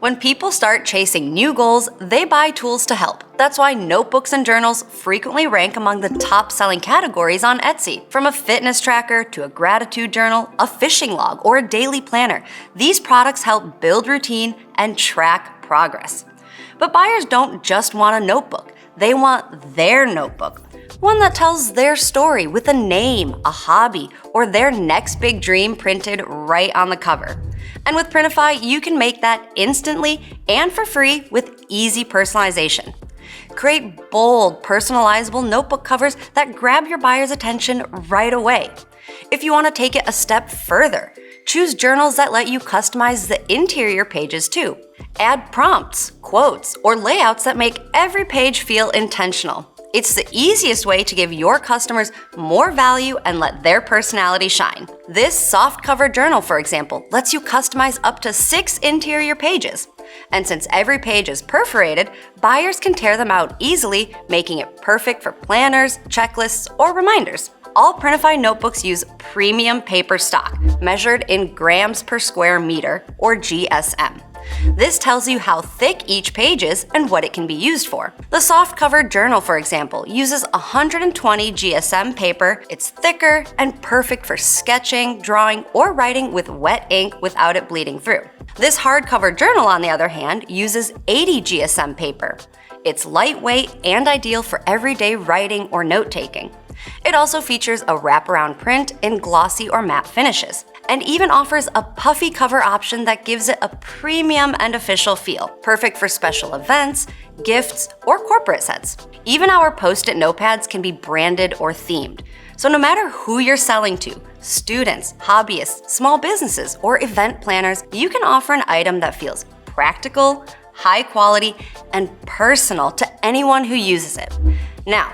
When people start chasing new goals, they buy tools to help. That's why notebooks and journals frequently rank among the top-selling categories on Etsy. From a fitness tracker to a gratitude journal, a fishing log, or a daily planner, these products help build routine and track progress. But buyers don't just want a notebook, they want their notebook. One that tells their story with a name, a hobby, or their next big dream printed right on the cover. And with Printify, you can make that instantly and for free with easy personalization. Create bold, personalizable notebook covers that grab your buyer's attention right away. If you want to take it a step further, choose journals that let you customize the interior pages too. Add prompts, quotes, or layouts that make every page feel intentional. It's the easiest way to give your customers more value and let their personality shine. This soft-cover journal, for example, lets you customize up to 6 interior pages. And since every page is perforated, buyers can tear them out easily, making it perfect for planners, checklists, or reminders. All Printify notebooks use premium paper stock, measured in grams per square meter, or GSM. This tells you how thick each page is and what it can be used for. The soft-covered journal, for example, uses 120 GSM paper. It's thicker and perfect for sketching, drawing, or writing with wet ink without it bleeding through. This hardcover journal, on the other hand, uses 80 GSM paper. It's lightweight and ideal for everyday writing or note-taking. It also features a wraparound print in glossy or matte finishes, and even offers a puffy cover option that gives it a premium and official feel, perfect for special events, gifts, or corporate sets. Even our Post-it notepads can be branded or themed. So no matter who you're selling to, students, hobbyists, small businesses, or event planners, you can offer an item that feels practical, high quality, and personal to anyone who uses it. Now,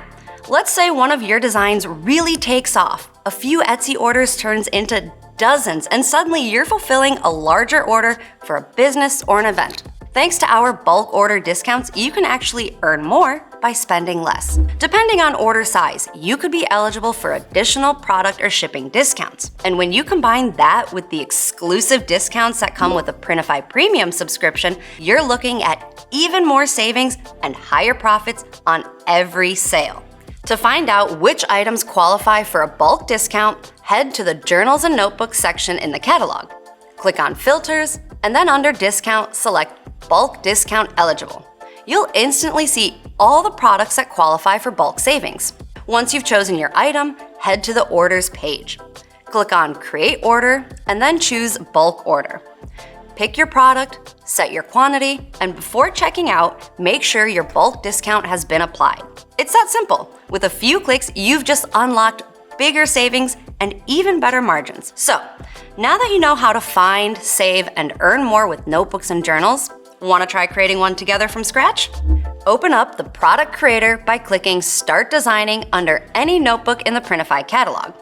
let's say one of your designs really takes off. A few Etsy orders turns into dozens, and suddenly you're fulfilling a larger order for a business or an event. Thanks to our bulk order discounts, you can actually earn more by spending less. Depending on order size, you could be eligible for additional product or shipping discounts. And when you combine that with the exclusive discounts that come with a Printify Premium subscription, you're looking at even more savings and higher profits on every sale. To find out which items qualify for a bulk discount, head to the Journals and Notebooks section in the catalog. Click on Filters, and then under Discount, select Bulk Discount Eligible. You'll instantly see all the products that qualify for bulk savings. Once you've chosen your item, head to the Orders page. Click on Create Order, and then choose Bulk Order. Pick your product, set your quantity, and before checking out, make sure your bulk discount has been applied. It's that simple. With a few clicks, you've just unlocked bigger savings and even better margins. So, now that you know how to find, save, and earn more with notebooks and journals, want to try creating one together from scratch? Open up the Product Creator by clicking Start Designing under any notebook in the Printify catalog.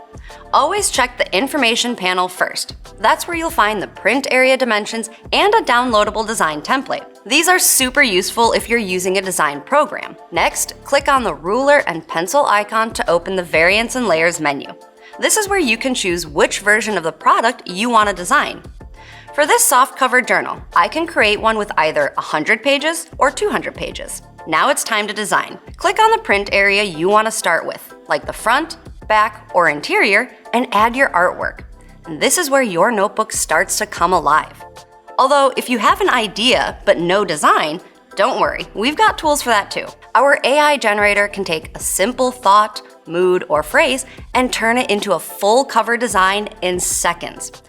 Always check the information panel first. That's where you'll find the print area dimensions and a downloadable design template. These are super useful if you're using a design program. Next, click on the ruler and pencil icon to open the Variants and Layers menu. This is where you can choose which version of the product you want to design. For this soft-cover journal, I can create one with either 100 pages or 200 pages. Now it's time to design. Click on the print area you want to start with, like the front, back, or interior, and add your artwork. And this is where your notebook starts to come alive. Although, if you have an idea but no design, don't worry, we've got tools for that too. Our AI generator can take a simple thought, mood, or phrase and turn it into a full cover design in seconds.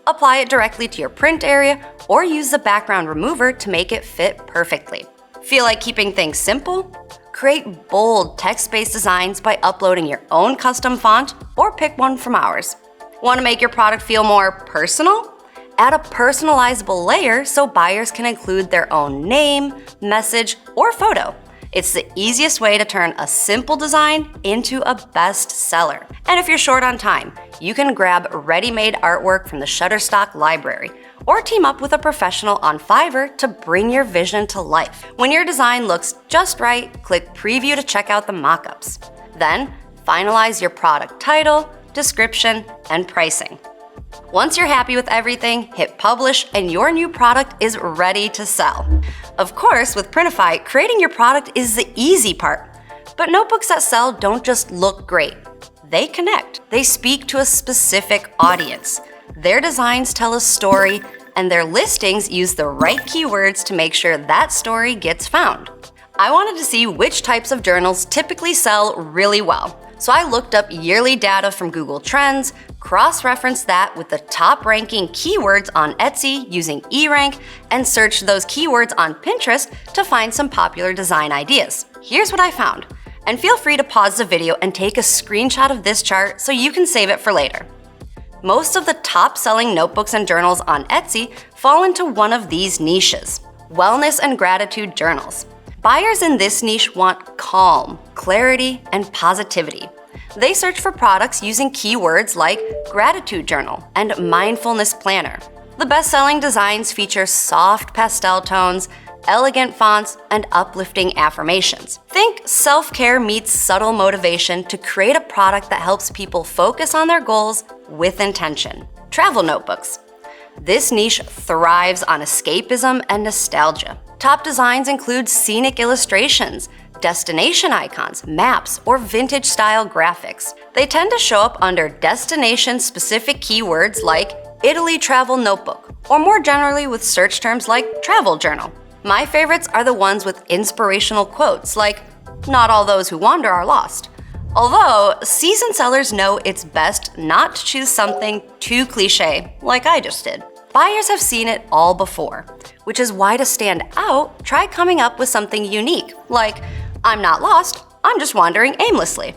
Apply it directly to your print area or use the background remover to make it fit perfectly. Feel like keeping things simple? Create bold text-based designs by uploading your own custom font or pick one from ours. Want to make your product feel more personal? Add a personalizable layer so buyers can include their own name, message, or photo. It's the easiest way to turn a simple design into a bestseller. And if you're short on time, you can grab ready-made artwork from the Shutterstock library or team up with a professional on Fiverr to bring your vision to life. When your design looks just right, click Preview to check out the mockups. Then, finalize your product title, description, and pricing. Once you're happy with everything, hit publish and your new product is ready to sell. Of course, with Printify, creating your product is the easy part. But notebooks that sell don't just look great. They connect. They speak to a specific audience. Their designs tell a story, and their listings use the right keywords to make sure that story gets found. I wanted to see which types of journals typically sell really well. So I looked up yearly data from Google Trends, cross-referenced that with the top-ranking keywords on Etsy using eRank, and searched those keywords on Pinterest to find some popular design ideas. Here's what I found. And feel free to pause the video and take a screenshot of this chart so you can save it for later. Most of the top-selling notebooks and journals on Etsy fall into one of these niches: wellness and gratitude journals. Buyers in this niche want calm, clarity, and positivity. They search for products using keywords like gratitude journal and mindfulness planner. The best-selling designs feature soft pastel tones, elegant fonts, and uplifting affirmations. Think self-care meets subtle motivation to create a product that helps people focus on their goals with intention. Travel notebooks. This niche thrives on escapism and nostalgia. Top designs include scenic illustrations, destination icons, maps, or vintage-style graphics. They tend to show up under destination-specific keywords like Italy travel notebook, or more generally with search terms like travel journal. My favorites are the ones with inspirational quotes like, "Not all those who wander are lost." Although, seasoned sellers know it's best not to choose something too cliche, like I just did. Buyers have seen it all before, which is why to stand out, try coming up with something unique, like, "I'm not lost, I'm just wandering aimlessly."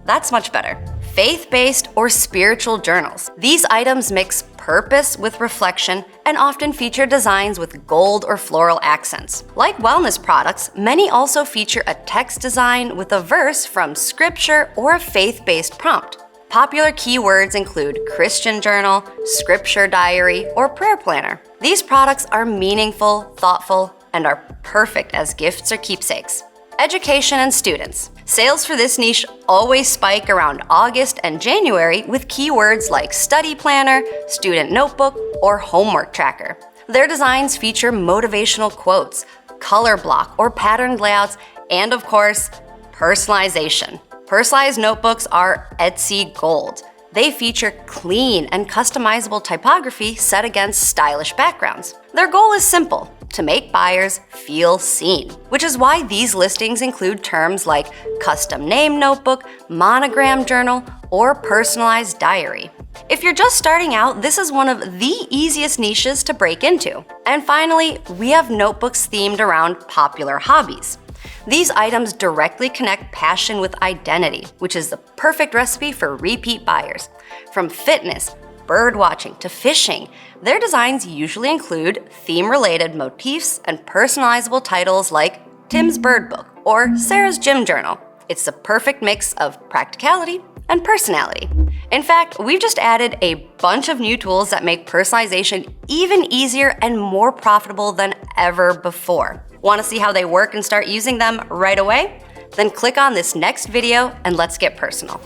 That's much better. Faith-based or spiritual journals. These items mix purpose with reflection and often feature designs with gold or floral accents. Like wellness products, many also feature a text design with a verse from scripture or a faith-based prompt. Popular keywords include Christian journal, scripture diary, or prayer planner. These products are meaningful, thoughtful, and are perfect as gifts or keepsakes. Education and students. Sales for this niche always spike around August and January with keywords like study planner, student notebook, or homework tracker. Their designs feature motivational quotes, color block or patterned layouts, and of course, personalization. Personalized notebooks are Etsy gold. They feature clean and customizable typography set against stylish backgrounds. Their goal is simple: to make buyers feel seen, which is why these listings include terms like custom name notebook, monogram journal, or personalized diary. If you're just starting out, this is one of the easiest niches to break into. And finally, we have notebooks themed around popular hobbies. These items directly connect passion with identity, which is the perfect recipe for repeat buyers. From fitness, bird watching, to fishing, their designs usually include theme-related motifs and personalizable titles like Tim's Bird Book or Sarah's Gym Journal. It's the perfect mix of practicality and personality. In fact, we've just added a bunch of new tools that make personalization even easier and more profitable than ever before. Want to see how they work and start using them right away? Then click on this next video and let's get personal.